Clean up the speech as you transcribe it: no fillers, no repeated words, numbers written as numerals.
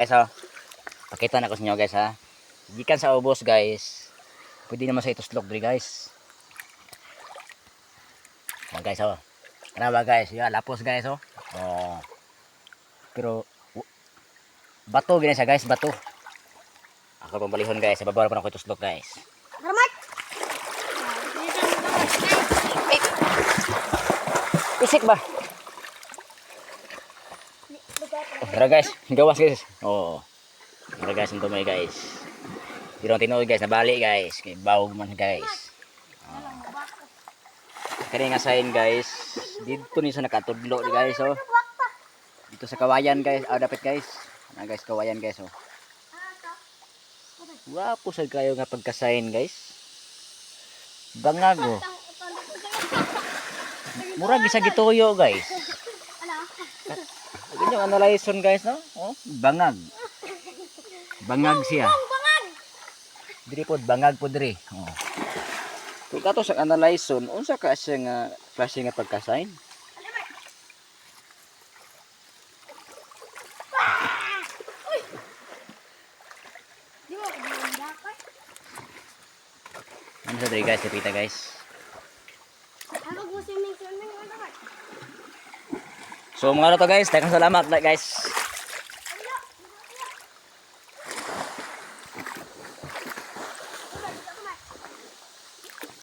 Guys, oh. Pakita na ko sa inyo guys ha. Gikan sa ubos guys. Pwede naman sa ituslok diri guys. Oh, guys oh. Ano ba guys? Yeah, lapos guys oh. Oh. Pero bato gina siya guys, bato. Ako pambalihon guys, sa babaw pa na ko ituslok guys. Salamat. Isik ba? Tara guys, gawas guys. Oh. Tara guys, ito may guys. Pero tinuod guys, nabali guys. Kay bawog man guys. Oh. Kani nga sign guys. Dito ni sa nakatudlo di guys oh. Dito sa kawayan guys. Dapat guys. Na guys, kawayan guys oh. Wapo sad kayo nga pagka-sign guys. Bangag oh. Murag isa gituyo guys. Ini yung analyzon guys no? Oh, bangag. Bangag siya. Diri pod bangag pod diri. Oh. Kung kato sa analyzon, unsa ka siya nga klase nga pagka-sign? Ano sa diri guys, napita guys. So mga ano to guys, daghang salamat guys.